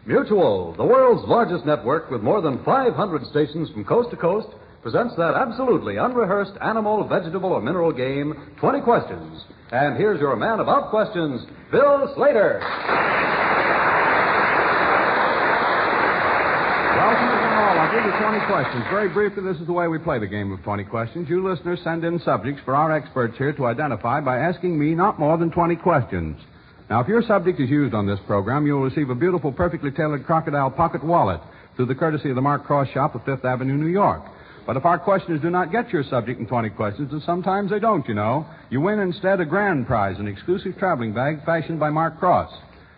Mutual, the world's largest network with more than 500 stations from coast to coast, presents that absolutely unrehearsed animal, vegetable, or mineral game, 20 Questions. And here's your man about questions, Bill Slater. Welcome again, all. I'll give you 20 questions. Very briefly, this is the way we play the game of 20 questions. You listeners send in subjects for our experts here to identify by asking me not more than 20 questions. Now, if your subject is used on this program, you'll receive a beautiful, perfectly tailored crocodile pocket wallet through the courtesy of the Mark Cross shop of Fifth Avenue, New York. But if our questioners do not get your subject in 20 questions, and sometimes they don't, you win instead a grand prize, an exclusive traveling bag fashioned by Mark Cross.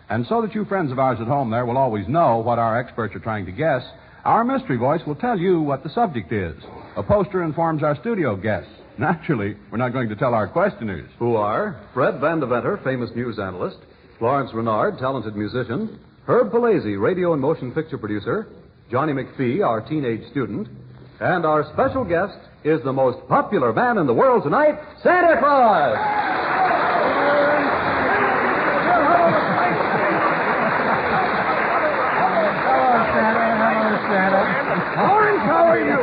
And so that you friends of ours at home there will always know what our experts are trying to guess, our mystery voice will tell you what the subject is. A poster informs our studio guests. Naturally, we're not going to tell our questioners. Who are Fred Van Deventer, famous news analyst, Florence Renard, talented musician, Herb Palazzi, radio and motion picture producer, Johnny McPhee, our teenage student, and our special guest is the most popular man in the world tonight, Santa Claus! Lawrence, how are you?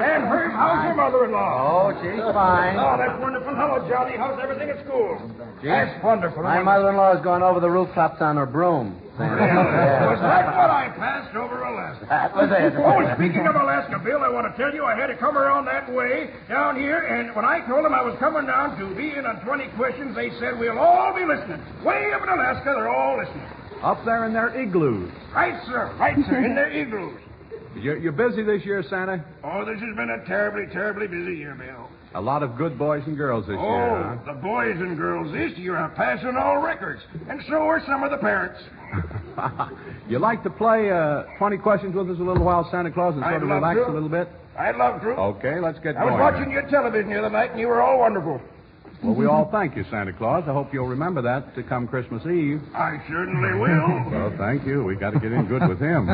And Herb, how's your mother-in-law? Oh, she's fine. Oh, that's wonderful. Hello, Johnny. How's everything at school? That's wonderful. My mother-in-law is going over the rooftops on her broom. Was that what I passed over Alaska? That was it. Oh, speaking of Alaska, Bill, I want to tell you I had to come around that way down here, and when I told them I was coming down to be in on 20 questions, they said we'll all be listening. Way up in Alaska, they're all listening. Up there in their igloos. Right, sir. Right, sir. In their igloos. You're busy this year, Santa? Oh, this has been a terribly, terribly busy year, Bill. A lot of good boys and girls this year, Oh, the boys and girls this year are passing all records, and so are some of the parents. You like to play 20 questions with us a little while, Santa Claus, and sort of relax a little bit? I'd love to. Okay, let's get I going. was watching your television the other night, and you were all wonderful. Well, we all thank you, Santa Claus. I hope you'll remember that to come Christmas Eve. I certainly will. Well, thank you. We got to get in good with him.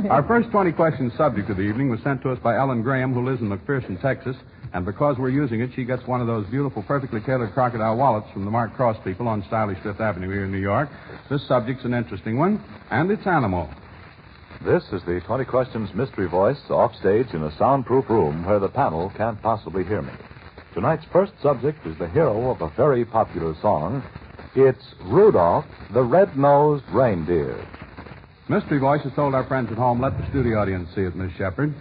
Our first 20 questions subject of the evening was sent to us by Ellen Graham, who lives in McPherson, Texas. And because we're using it, she gets one of those beautiful, perfectly tailored crocodile wallets from the Mark Cross people on stylish Fifth Avenue here in New York. This subject's an interesting one, and it's animal. This is the 20 Questions mystery voice off stage in a soundproof room where the panel can't possibly hear me. Tonight's first subject is the hero of a very popular song. It's Rudolph, the Red-Nosed Reindeer. Mystery voice has told our friends at home, let the studio audience see it, Miss Shepard.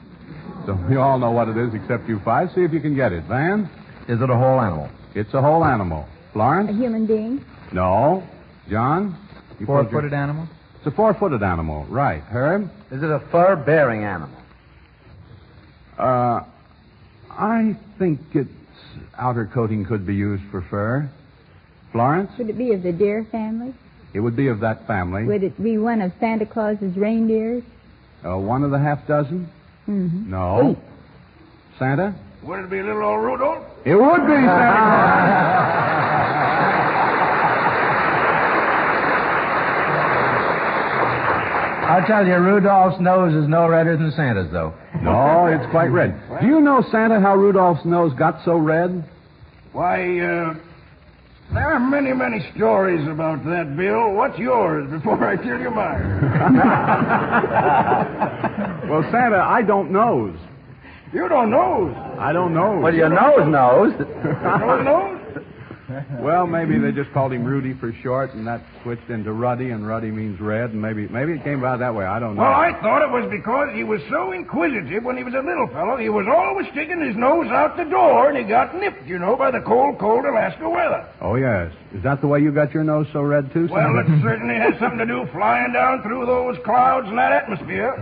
So we all know what it is except you five. See if you can get it. Van? Is it a whole animal? It's a whole animal. Florence? A human being? No. John? Four-footed animal? It's a four-footed animal. Right. Herb? Is it a fur-bearing animal? I think its outer coating could be used for fur. Florence? Would it be of the deer family? It would be of that family. Would it be one of Santa Claus's reindeers? One of the half dozen? Mm-hmm. No. Santa? Would it be little old Rudolph? It would be Santa Claus. I'll tell you, Rudolph's nose is no redder than Santa's, though. No, it's quite red. Do you know, Santa, how Rudolph's nose got so red? Why, there are many, many stories about that, Bill. What's yours before I tell you mine? Well, Santa, I don't nose. You don't know. I don't know. Well, your nose knows. Nose knows? Well, maybe they just called him Rudy for short, and that switched into Ruddy, and Ruddy means red, and maybe it came about that way. I don't know. Well, I thought it was because he was so inquisitive when he was a little fellow. He was always sticking his nose out the door, and he got nipped, by the cold, cold Alaska weather. Oh, yes. Is that the way you got your nose so red, too, Santa? Well, it certainly has something to do flying down through those clouds and that atmosphere.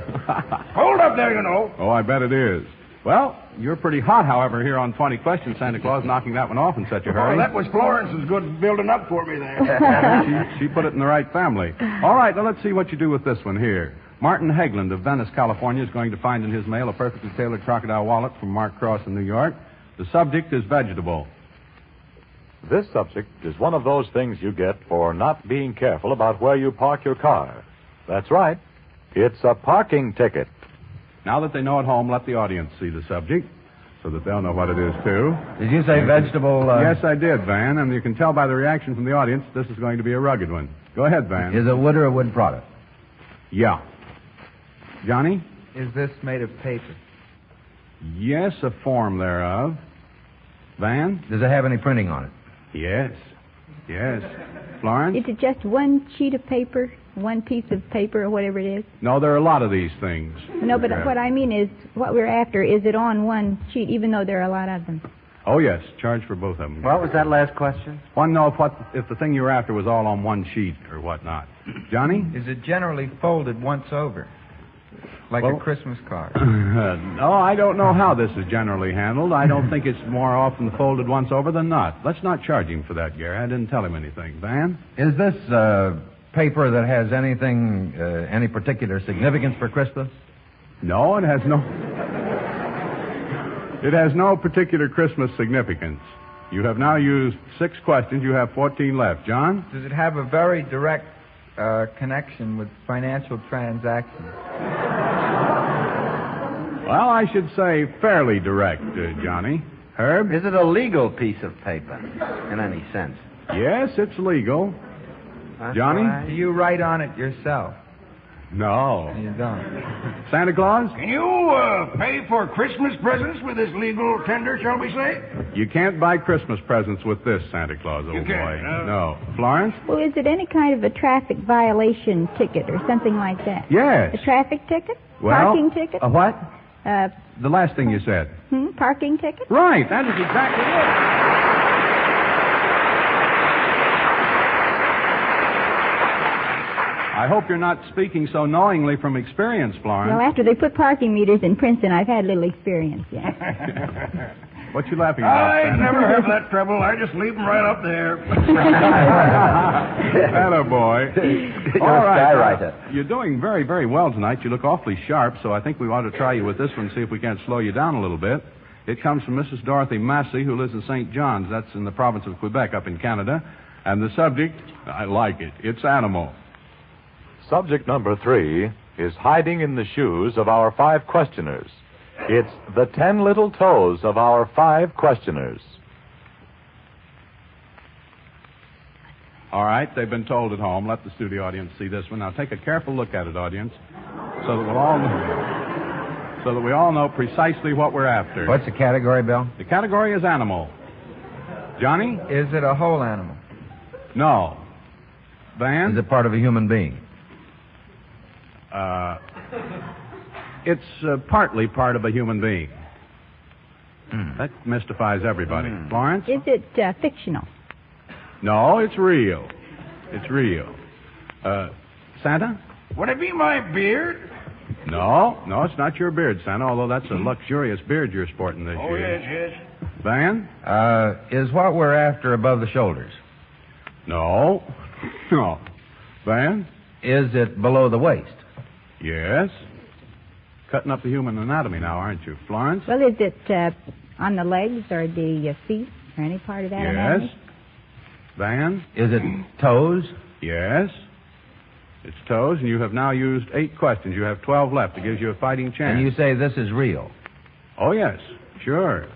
Hold up there, Oh, I bet it is. Well, you're pretty hot, however, here on 20 Questions, Santa Claus, knocking that one off in such a hurry. Well, that was Florence's good building up for me there. She put it in the right family. All right, now let's see what you do with this one here. Martin Hegland of Venice, California, is going to find in his mail a perfectly tailored crocodile wallet from Mark Cross in New York. The subject is vegetable. This subject is one of those things you get for not being careful about where you park your car. That's right. It's a parking ticket. Now that they know at home, let the audience see the subject so that they'll know what it is, too. Did you say vegetable? Yes, I did, Van, and you can tell by the reaction from the audience this is going to be a rugged one. Go ahead, Van. Is it wood or a wood product? Yeah. Johnny? Is this made of paper? Yes, a form thereof. Van? Does it have any printing on it? Yes. Yes. Florence? Is it just one sheet of paper, one piece of paper, or whatever it is? No, there are a lot of these things. No, but what I mean is, what we're after, is it on one sheet, even though there are a lot of them? Oh, yes. Charge for both of them. What was that last question? Want to know if the thing you were after was all on one sheet or whatnot. Johnny? Is it generally folded once over? Like Well- a Christmas card? No, I don't know how this is generally handled. I don't think it's more often folded once over than not. Let's not charge him for that, Gary. I didn't tell him anything. Van? Is this paper that has anything, any particular significance for Christmas? No, it has no... It has no particular Christmas significance. You have now used 6 questions. You have 14 left. John? Does it have a very direct connection with financial transactions? Well, I should say fairly direct, Johnny. Herb? Is it a legal piece of paper in any sense? Yes, it's legal. That's Johnny? right. Do you write on it yourself? No. You don't. Santa Claus? Can you pay for Christmas presents with this legal tender, shall we say? You can't buy Christmas presents with this, Santa Claus, old You boy. can't, huh? No. Florence? Well, is it any kind of a traffic violation ticket or something like that? Yes. A traffic ticket? Well, Parking ticket? A what? Uh, The last thing you said. parking ticket? Right. That is exactly it. I hope you're not speaking so knowingly from experience, Florence. Well, after they put parking meters in Princeton, I've had little experience, yes. What you laughing about, I Santa? never have that trouble. I just leave them right up there. Hello, boy. You're All a right, skywriter. You're doing very, very well tonight. You look awfully sharp, so I think we ought to try you with this one, see if we can't slow you down a little bit. It comes from Mrs. Dorothy Massey, who lives in St. John's. That's in the province of Quebec up in Canada. And the subject, I like it. It's animal. Subject number 3 is hiding in the shoes of our 5 questioners. It's the 10 little toes of our 5 questioners. All right, they've been told at home. Let the studio audience see this one. Now take a careful look at it, audience, so that we all know precisely what we're after. What's the category, Bill? The category is animal. Johnny? Is it a whole animal? No. Van? Is it part of a human being? It's partly part of a human being. That mystifies everybody. Florence? Is it fictional? No, it's real. It's real. Santa? Would it be my beard? No, it's not your beard, Santa, although that's a luxurious beard you're sporting this Oh, year. yes. Van? Is what we're after above the shoulders? No. No. Van? Is it below the waist? Yes. Cutting up the human anatomy now, aren't you? Florence? Well, is it on the legs or the feet or any part of that Yes. anatomy? Van? Is it toes? Yes. It's toes, and you have now used 8 questions. You have 12 left. It gives you a fighting chance. And you say this is real? Oh, yes. Sure.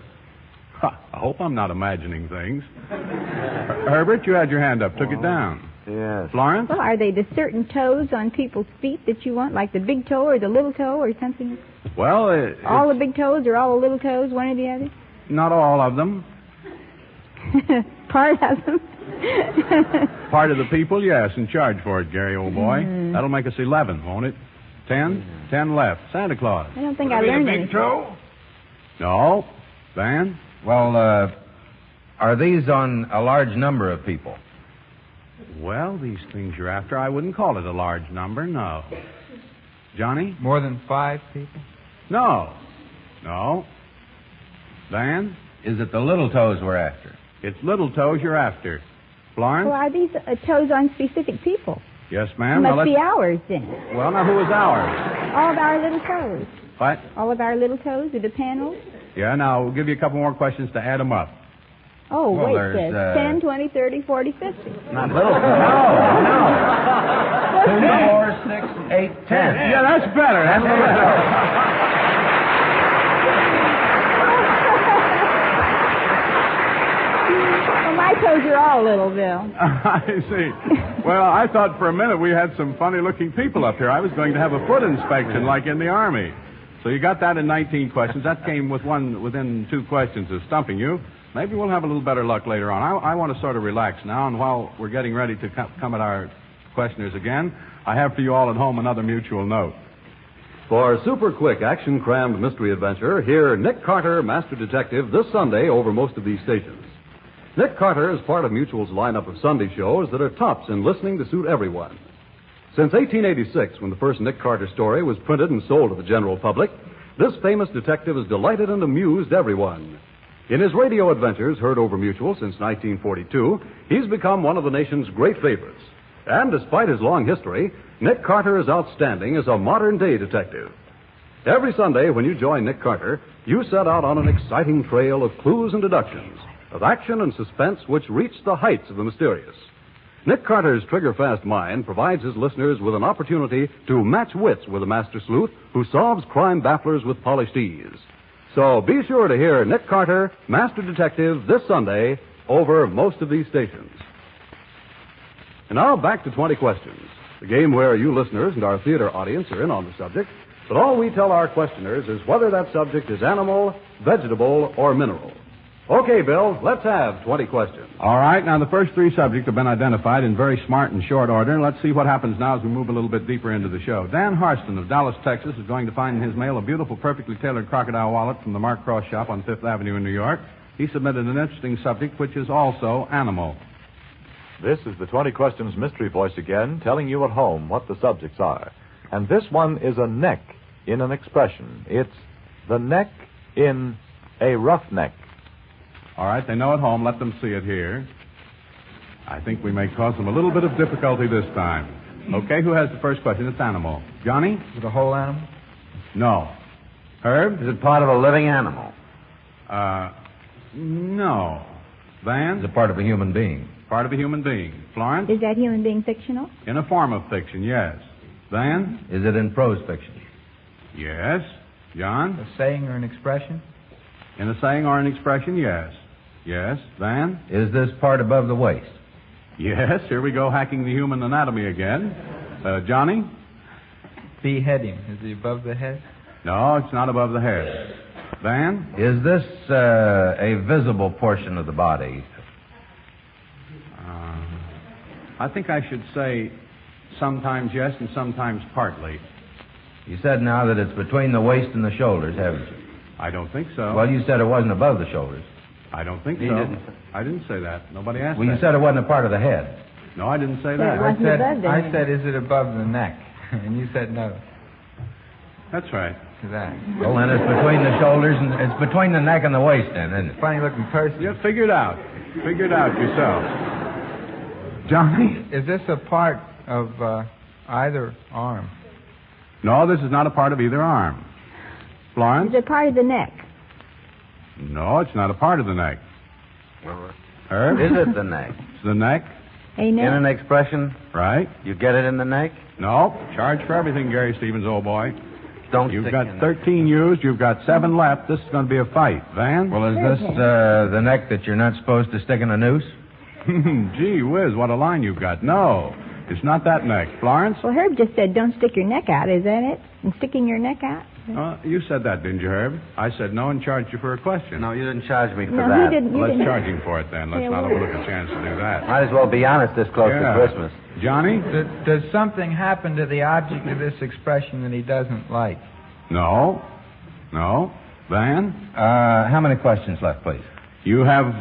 Ha, I hope I'm not imagining things. Herbert, you had your hand up. Took it down. Yes. Florence? Well, are they the certain toes on people's feet that you want, like the big toe or the little toe or something? Well, All the big toes or all the little toes, one or the other? not all of them. Part of them? Part of the people, yes, and charge for it, Gary, old boy. That'll make us 11, won't it? 10? 10 left. Santa Claus. I don't think Would I it be learned the big anything. toe? No. Van? Well, are these on a large number of people? Well, these things you're after, I wouldn't call it a large number, no. Johnny? More than 5 people? No. Van? Is it the little toes we're after? It's little toes you're after. Florence? Well, are these toes on specific people? Yes, It ma'am. must be ours, then. Well, now, who is ours? All of our little toes. What? All of our little toes are the panels? Yeah, now, we'll give you a couple more questions to add them up. Oh, Well, wait, there's, 10, 20, 30, 40, 50. Not little. No. 2, 4, 6, 8, 10. Yeah, that's better. That's better. Well, my toes are all little, Bill. I see. Well, I thought for a minute we had some funny-looking people up here. I was going to have a foot inspection like in the Army. So you got that in 19 questions. That came within 2 questions of stumping you. Maybe we'll have a little better luck later on. I want to sort of relax now, and while we're getting ready to come at our questioners again, I have for you all at home another mutual note. For a super quick, action-crammed mystery adventure, hear Nick Carter, Master Detective, this Sunday over most of these stations. Nick Carter is part of Mutual's lineup of Sunday shows that are tops in listening to suit everyone. Since 1886, when the first Nick Carter story was printed and sold to the general public, this famous detective has delighted and amused everyone. In his radio adventures, heard over Mutual since 1942, he's become one of the nation's great favorites. And despite his long history, Nick Carter is outstanding as a modern-day detective. Every Sunday, when you join Nick Carter, you set out on an exciting trail of clues and deductions, of action and suspense which reach the heights of the mysterious. Nick Carter's trigger-fast mind provides his listeners with an opportunity to match wits with a master sleuth who solves crime bafflers with polished ease. So be sure to hear Nick Carter, Master Detective, this Sunday over most of these stations. And now back to 20 Questions, the game where you listeners and our theater audience are in on the subject, but all we tell our questioners is whether that subject is animal, vegetable, or mineral. Okay, Bill, let's have 20 questions. All right, now the first 3 subjects have been identified in very smart and short order. Let's see what happens now as we move a little bit deeper into the show. Dan Harston of Dallas, Texas, is going to find in his mail a beautiful, perfectly tailored crocodile wallet from the Mark Cross shop on 5th Avenue in New York. He submitted an interesting subject, which is also animal. This is the 20 Questions Mystery Voice again, telling you at home what the subjects are. And this one is a neck in an expression. It's the neck in a roughneck. All right, they know at home. Let them see it here. I think we may cause them a little bit of difficulty this time. Okay, who has the first question? It's animal. Johnny? Is it a whole animal? No. Herb? Is it part of a living animal? No. Van? It's a part of a human being. Part of a human being. Florence? Is that human being fictional? In a form of fiction, yes. Van? Is it in prose fiction? Yes. John? A saying or an expression? In a saying or an expression, yes. Yes. Van? Is this part above the waist? Yes. Here we go, hacking the human anatomy again. Johnny? Beheading. Is he above the head? No, it's not above the head. Van? Is this a visible portion of the body? I think I should say sometimes yes and sometimes partly. You said now that it's between the waist and the shoulders, haven't you? I don't think so. Well, you said it wasn't above the shoulders. I don't think so. I didn't say that. Nobody asked Well, that. you said it wasn't a part of the head. No, I didn't say Well, that. it wasn't above the I head. said, is it above the neck? And you said no That's right. to that. Well, then it's between the shoulders and it's between the neck and the waist, then, isn't it? Funny looking person. You figure it out. Figure it out yourself. Johnny? Is this a part of either arm? No, this is not a part of either arm. Florence? Is it part of the neck? No, it's not a part of the neck. Herb? Is it the neck? It's the neck, A In an neck? expression, right? you get it in the neck? No. Charge for everything, Gary Stevens, old boy. Don't You've stick got in 13 used. You've got 7 left. This is going to be a fight. Van? Well, is this the neck that you're not supposed to stick in a noose? Gee whiz, what a line you've got. No, it's not that neck. Florence? Well, Herb just said don't stick your neck out. Is that it? And sticking your neck out? You said that, didn't you, Herb? I said no and charged you for a question. No, you didn't charge me for No, that. he didn't. You Let's didn't. charge him for it then. Let's Yeah, not well- overlook a chance to do that. Might as well be honest this close Yeah. to Christmas. Johnny? Does something happen to the object of this expression that he doesn't like? No. No. Van? How many questions left, please? You have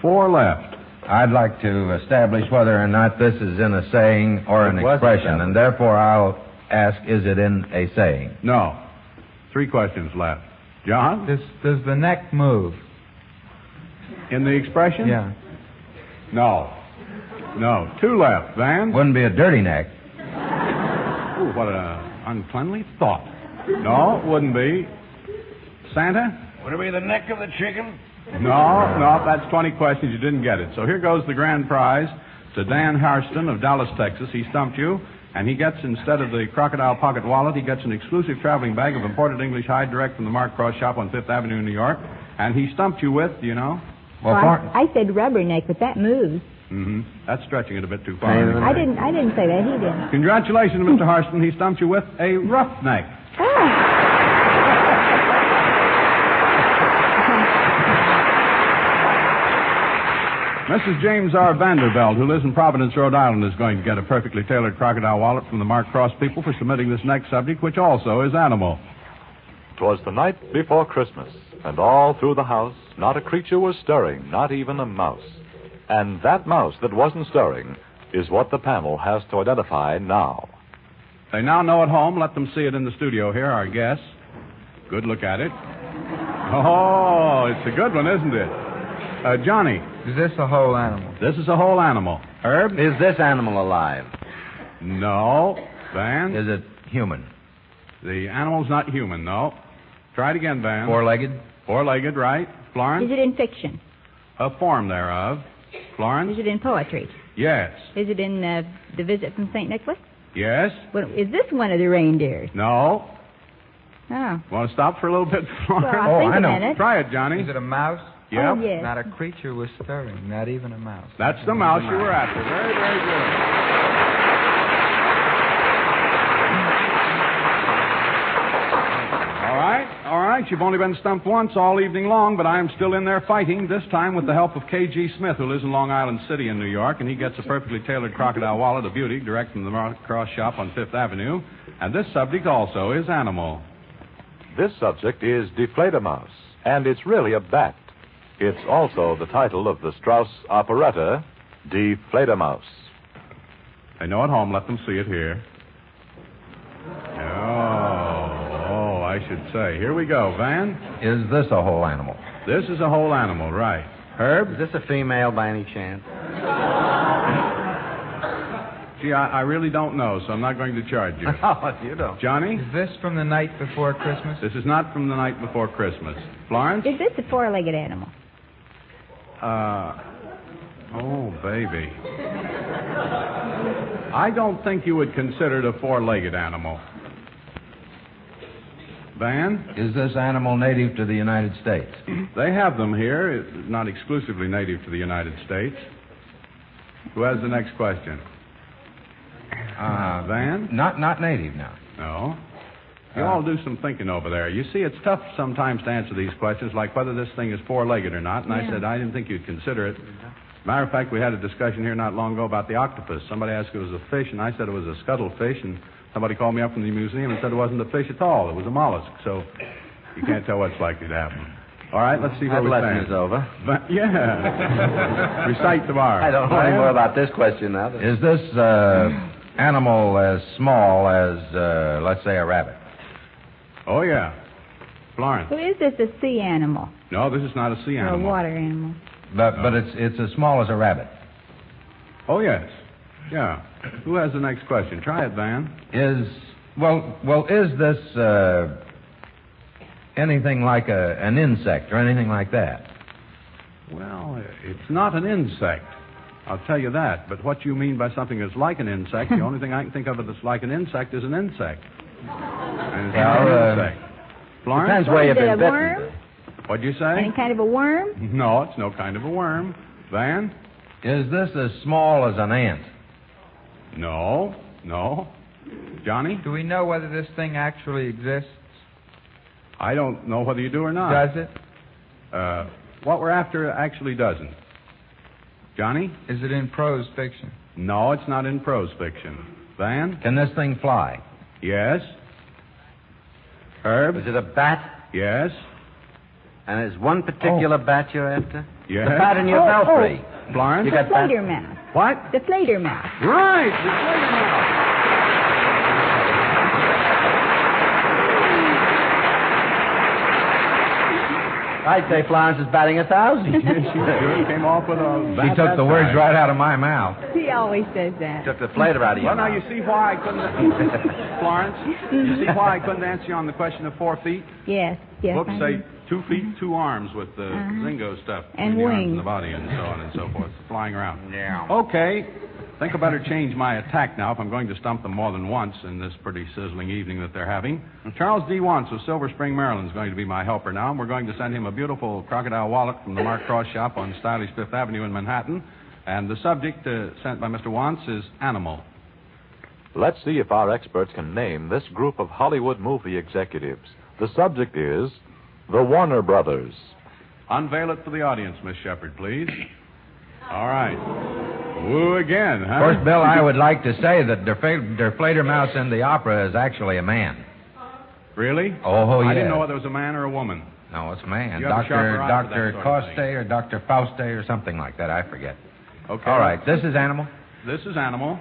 4 left. I'd like to establish whether or not this is in a saying or an It was expression, established. and therefore I'll ask, is it in a saying? No. 3 questions left. John? Does the neck move? In the expression? Yeah. No. No. 2 left. Van? Wouldn't be a dirty neck. Ooh, what an uncleanly thought. No, it wouldn't be. Santa? Would it be the neck of the chicken? No, that's 20 questions. You didn't get it. So here goes the grand prize to Dan Harston of Dallas, Texas. He stumped you, and he gets, instead of the crocodile pocket wallet, he gets an exclusive traveling bag of imported English hide direct from the Mark Cross shop on 5th Avenue in New York. And he stumped you with, do you know? Well, I said rubberneck, but that moves. Mm-hmm. That's stretching it a bit too far. I didn't say that. He didn't. Congratulations, Mr. Harston. He stumped you with a roughneck. Mrs. James R. Vanderbilt, who lives in Providence, Rhode Island, is going to get a perfectly tailored crocodile wallet from the Mark Cross people for submitting this next subject, which also is animal. 'Twas the night before Christmas, and all through the house not a creature was stirring, not even a mouse. And that mouse that wasn't stirring is what the panel has to identify now. They now know at home. Let them see it in the studio here, our guests. Good look at it. Oh, it's a good one, isn't it? Johnny. Is this a whole animal? This is a whole animal. Herb? Is this animal alive? No. Van? Is it human? The animal's not human, no. Try it again, Van. Four-legged? Four-legged, right. Florence? Is it in fiction? A form thereof. Florence? Is it in poetry? Yes. Is it in The Visit from St. Nicholas? Yes. Well, is this one of the reindeers? No. Oh. Want to stop for a little bit, Florence? Well, I'll think I know. a minute. Try it, Johnny. Is it a mouse? Yep. Oh, yes. Not a creature was stirring, not even a mouse. That's the mouse you were after. Very, very good. All right. You've only been stumped once all evening long, but I am still in there fighting, this time with the help of K.G. Smith, who lives in Long Island City in New York, and he gets a perfectly tailored crocodile wallet, a beauty, direct from the Mark Cross shop on Fifth Avenue. And this subject also is animal. This subject is Deflate-A-Mouse, and it's really a bat. It's also the title of the Strauss operetta, Deflate-A-Mouse. They know at home. Let them see it here. Oh, I should say. Here we go, Van. Is this a whole animal? This is a whole animal, right. Herb? Is this a female by any chance? Gee, I really don't know, so I'm not going to charge you. Oh, you don't. Johnny? Is this from the night before Christmas? This is not from the night before Christmas. Florence? Is this a four-legged animal? Oh, baby. I don't think you would consider it a four-legged animal. Van? Is this animal native to the United States? They have them here. It's not exclusively native to the United States. Who has the next question? Van? Not native now. No. You all do some thinking over there. You see, it's tough sometimes to answer these questions, like whether this thing is four-legged or not. And I said I didn't think you'd consider it. Matter of fact, we had a discussion here not long ago about the octopus. Somebody asked if it was a fish, and I said it was a scuttlefish. And somebody called me up from the museum and said it wasn't a fish at all. It was a mollusk. So you can't tell what's likely to happen. All right, let's see where we lesson stand. is over. But, yeah. Recite tomorrow. I don't know any more about this question now. Is this animal as small as, let's say, a rabbit? Oh, yeah. Florence. So is this a sea animal? No, this is not a sea Or animal. a water animal? But it's as small as a rabbit. Oh, yes. Yeah. Who has the next question? Try it, Van. Is this anything like an insect or anything like that? Well, it's not an insect. I'll tell you that. But what you mean by something that's like an insect, the only thing I can think of that's like an insect is an insect. And it's not an insect. Florence? Depends where you've Is it been a bitten. worm? What'd you say? Any kind of a worm? No, it's no kind of a worm. Van? Is this as small as an ant? No. Johnny? Do we know whether this thing actually exists? I don't know whether you do or not. Does it? What we're after actually doesn't. Johnny? Is it in prose fiction? No, it's not in prose fiction. Van? Can this thing fly? Yes. Herb? Is it a bat? Yes. And is one particular bat you're after? Yes. The bat in your belfry. Florence? You The got bat? flater mouse. What? The flater mouse. Right. The flater mouse. I'd say Florence is batting 1,000. She sure came off with a He bat took that the words time. right out of my mouth. He always says that. Took the flater out of your Well, now you mouth. see why I couldn't... Florence, you see why I couldn't answer you on the question of 4 feet? Yes. Books I say do. 2 feet, 2 arms with the Ringo stuff. And between the arms wings. and the body and so on and so forth. Flying around. Yeah. Okay. Think I better change my attack now if I'm going to stump them more than once in this pretty sizzling evening that they're having. Charles D. Wants of Silver Spring, Maryland is going to be my helper now, and we're going to send him a beautiful crocodile wallet from the Mark Cross shop on stylish Fifth Avenue in Manhattan. And the subject sent by Mr. Wants is animal. Let's see if our experts can name this group of Hollywood movie executives. The subject is the Warner Brothers. Unveil it for the audience, Miss Shepard, please. All right. Woo again, huh? Of course, Bill, I would like to say that Der Fledermaus in the opera is actually a man. Really? Oh, yeah. I didn't know whether it was a man or a woman. No, it's a man. You have a sharper eye for Dr. that sort of Coste thing. or Dr. Fauste or something like that. I forget. Okay. All right. This is animal. This is animal.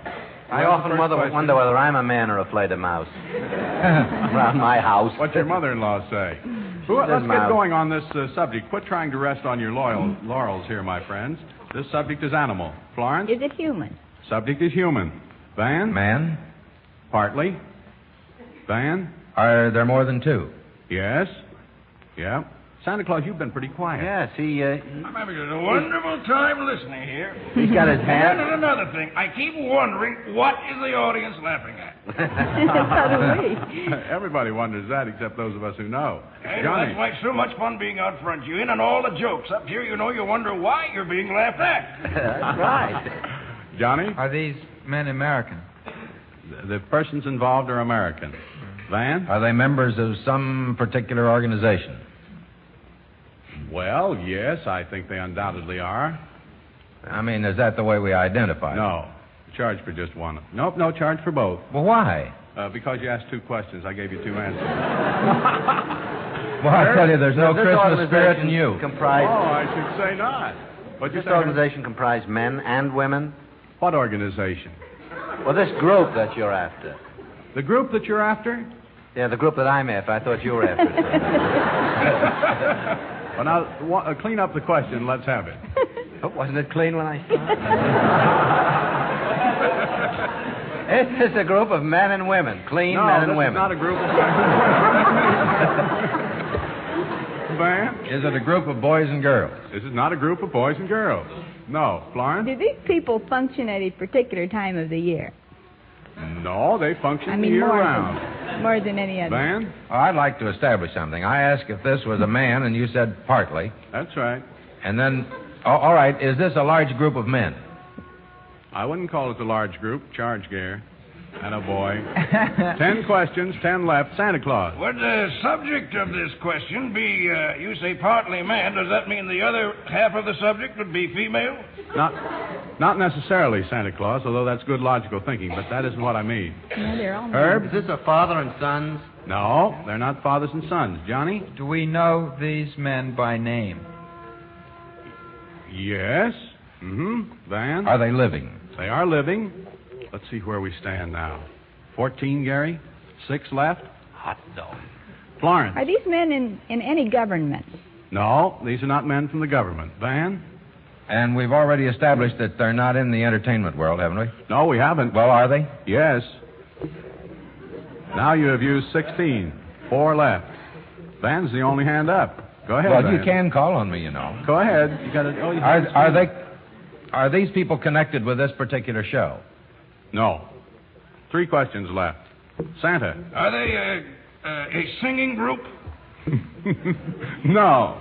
I often wonder whether I'm a man or a Fledermaus. Around my house. What's your mother-in-law say? Let's get going on this subject. Quit trying to rest on your laurels here, my friends. This subject is animal. Florence? Is it human? Subject is human. Van? Man. Partly. Van? Are there more than two? Yes. Yeah. Santa Claus, you've been pretty quiet. Yes, I'm having a wonderful time listening here. he's got his And hand. then another thing, I keep wondering, what is the audience laughing at? So do we. Everybody wonders that, except those of us who know. Hey, Johnny. that's why it's so much fun being out front. You in on all the jokes. Up here, you wonder why you're being laughed at. That's right. Johnny? Are these men American? The persons involved are American. Van? Are they members of some particular organization? Well, yes, I think they undoubtedly are. I mean, is that the way we identify them? No. Charge for just one. Nope, no charge for both. Well, why? Because you asked two questions, I gave you two answers. Well, I tell you, there's no This Christmas spirit in you. Comprise, I should say not. But this organization comprise men and women? What organization? Well, this group that you're after. The group that you're after? Yeah, the group that I'm after. I thought you were after it. Well, now, clean up the question. Let's have it. Oh, wasn't it clean when I started? This is a group of men and women. Clean men and women. No, this is not a group of men and women. Van? Is it a group of boys and girls? This is not a group of boys and girls. No. Florence? Do these people function at a particular time of the year? No, they function year-round. More than any other. Van? Oh, I'd like to establish something. I asked if this was a man, and you said partly. That's right. And then, all right, is this a large group of men? I wouldn't call it a large group. Charge, Gare. And a boy. 10 questions, 10 left. Santa Claus. Would the subject of this question be, you say partly man, does that mean the other half of the subject would be female? Not necessarily, Santa Claus, although that's good logical thinking, but that isn't what I mean. No, they're all Herb? Is this a father and sons? No, they're not fathers and sons. Johnny? Do we know these men by name? Yes. Van? Are they living? They are living. Let's see where we stand now. 14, Gary? 6 left? Hot dog. Florence? Are these men in any government? No, these are not men from the government. Van? And we've already established that they're not in the entertainment world, haven't we? No, we haven't. Well, are they? Yes. Now you have used 16. 4 left. Van's the only hand up. Go ahead, Well, Van. you can call on me, you know. Go ahead. You got to. Oh, you Are these people connected with this particular show? No. 3 questions left. Santa. Are they a singing group? No.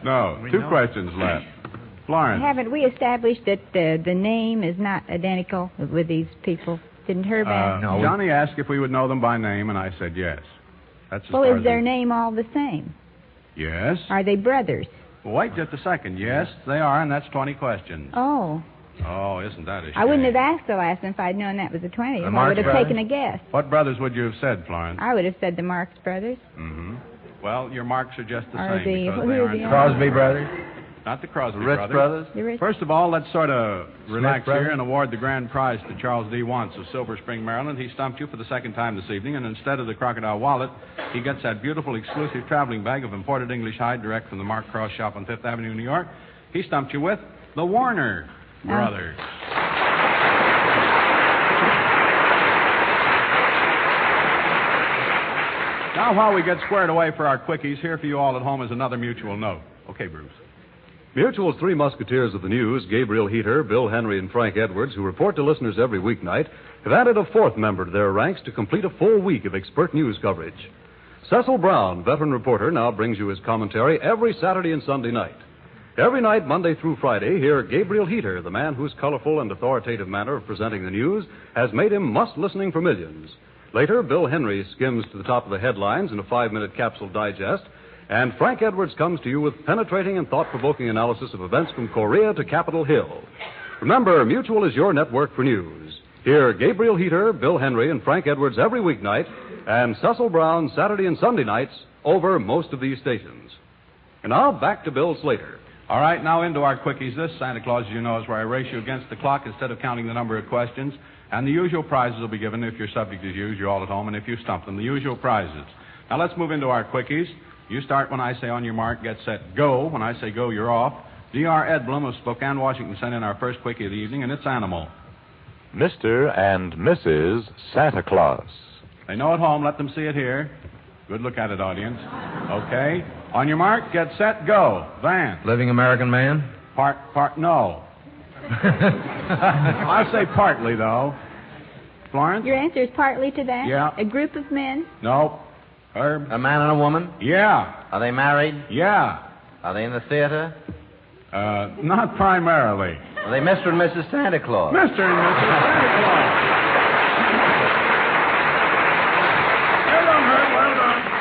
2 questions left. Florence. Haven't we established that the name is not identical with these people? Didn't Herb ask? No. Johnny asked if we would know them by name, and I said yes. That's as Well, far is as their we- name all the same? Yes. Are they brothers? Wait just a second. Yes, they are, and that's 20 questions. Oh. Oh, isn't that a shame? I wouldn't have asked the last one if I'd known that was a 20. The I Marx would have brothers? taken a guess. What brothers would you have said, Florence? I would have said the Marx brothers. Well, your marks are just the Are same the- because who they are aren't. the- Crosby brothers? Not the Crosby Ritz brothers? The rich- First of all, let's sort of relax brothers? here and award the grand prize to Charles D. Wants of Silver Spring, Maryland. He stumped you for the second time this evening, and instead of the crocodile wallet, he gets that beautiful exclusive traveling bag of imported English hide direct from the Mark Cross shop on Fifth Avenue, New York. He stumped you with the Warner Brothers. Now, while we get squared away for our quickies, here for you all at home is another mutual note. Okay, Bruce. Mutual's three musketeers of the news, Gabriel Heater, Bill Henry, and Frank Edwards, who report to listeners every weeknight, have added a fourth member to their ranks to complete a full week of expert news coverage. Cecil Brown, veteran reporter, now brings you his commentary every Saturday and Sunday night. Every night, Monday through Friday, hear Gabriel Heater, the man whose colorful and authoritative manner of presenting the news has made him must-listening for millions. Later, Bill Henry skims to the top of the headlines in a 5-minute capsule digest, and Frank Edwards comes to you with penetrating and thought-provoking analysis of events from Korea to Capitol Hill. Remember, Mutual is your network for news. Hear Gabriel Heater, Bill Henry, and Frank Edwards every weeknight, and Cecil Brown Saturday and Sunday nights over most of these stations. And now, back to Bill Slater. All right, now into our quickies. This, Santa Claus, as you know, is where I race you against the clock instead of counting the number of questions. And the usual prizes will be given if your subject is used, you're all at home, and if you stump them, the usual prizes. Now, let's move into our quickies. You start when I say on your mark, get set, go. When I say go, you're off. D.R. Edblum of Spokane, Washington, sent in our first quickie of the evening, and it's animal. Mr. and Mrs. Santa Claus. They know at home, let them see it here. Good look at it, audience. Okay. On your mark, get set, go. Van. Living American man? No. I'll say partly, though. Florence? Your answer is partly to that? Yeah. A group of men? No. Herb? A man and a woman? Yeah. Are they married? Yeah. Are they in the theater? Not primarily. Are they Mr. and Mrs. Santa Claus? Mr. and Mrs. Santa Claus.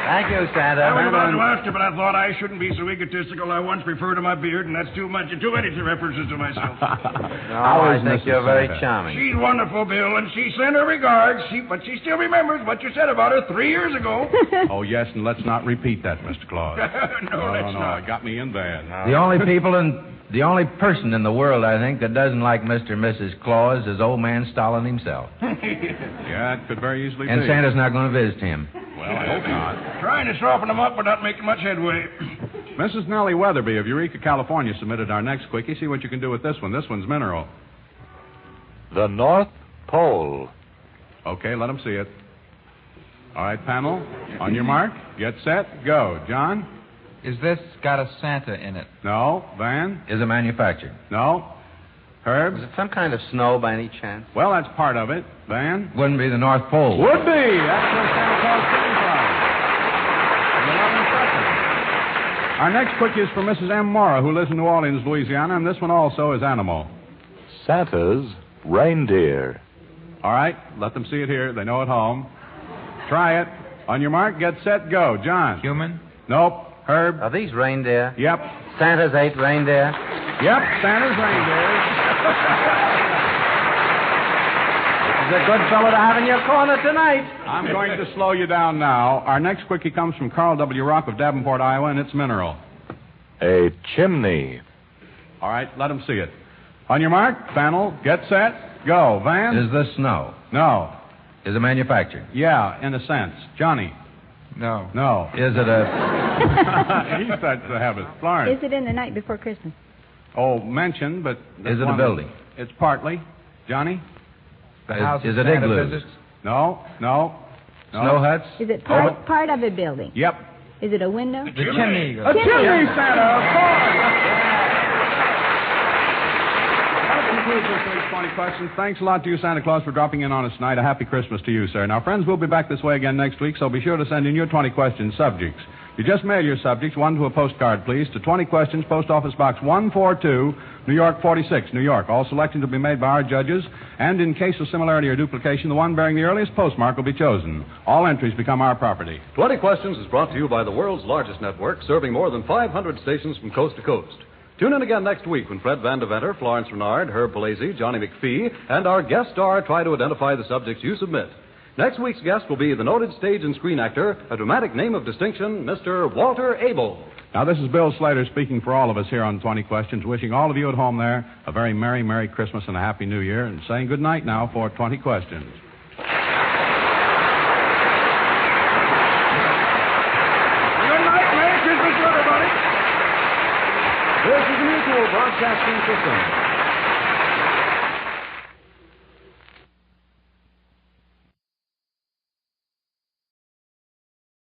Thank you, Santa. I was about to ask you, but I thought I shouldn't be so egotistical. I once referred to my beard, and that's too many references to myself. I think you're very charming. She's wonderful, Bill, and she sent her regards, but she still remembers what you said about her 3 years ago. Oh, yes, and let's not repeat that, Mr. Claus. No, let's not. It got me in bad. The only person in the world, I think, that doesn't like Mr. and Mrs. Claus is old man Stalin himself. Yeah, it could very easily And be. Santa's not going to visit him. Well, I hope not. Trying to soften them up, but not making much headway. Mrs. Nellie Weatherby of Eureka, California, submitted our next quickie. See what you can do with this one. This one's mineral. The North Pole. Okay, let them see it. All right, panel. On your mark, get set, go. John? Is this got a Santa in it? No. Van? Is it manufactured? No. Herb? Is it some kind of snow by any chance? Well, that's part of it. Van? Wouldn't be the North Pole. Would be. That's where Santa Claus came from. 11 seconds. Our next quickie is from Mrs. M. Mora, who lives in New Orleans, Louisiana, and this one also is animal. Santa's reindeer. All right, let them see it here. They know at home. Try it. On your mark, get set, go. John? Human? Nope. Herb? Are these reindeer? Yep. Santa's 8 reindeer? Yep, Santa's reindeer. This is a good fellow to have in your corner tonight. I'm going to slow you down now. Our next quickie comes from Carl W. Rock of Davenport, Iowa, and it's mineral. A chimney. All right, let them see it. On your mark, panel, get set, go. Van? Is this snow? No. Is it manufactured? Yeah, in a sense. Johnny? No. No. Is it a... He starts to have it. Florence? Is it in the night before Christmas? Oh, mentioned, but... Is it a building? It's partly. Johnny? The house is that it Santa igloos? visits? No. Snow huts? Is it part of a building? Yep. Is it a window? The chimney. A chimney, Santa, of course. That concludes this week's 20 questions. Thanks a lot to you, Santa Claus, for dropping in on us tonight. A happy Christmas to you, sir. Now, friends, we'll be back this way again next week, so be sure to send in your 20 question subjects. You just mail your subjects, one to a postcard, please, to 20 Questions, Post Office Box 142, New York 46, New York. All selections will be made by our judges, and in case of similarity or duplication, the one bearing the earliest postmark will be chosen. All entries become our property. 20 Questions is brought to you by the world's largest network, serving more than 500 stations from coast to coast. Tune in again next week when Fred Van Deventer, Florence Renard, Herb Palazzi, Johnny McPhee, and our guest star try to identify the subjects you submit. Next week's guest will be the noted stage and screen actor, a dramatic name of distinction, Mr. Walter Abel. Now, this is Bill Slater speaking for all of us here on 20 Questions, wishing all of you at home there a very Merry, Merry Christmas and a Happy New Year, and saying good night now for 20 Questions. Good night, Merry Christmas, everybody. This is the Mutual Broadcasting System.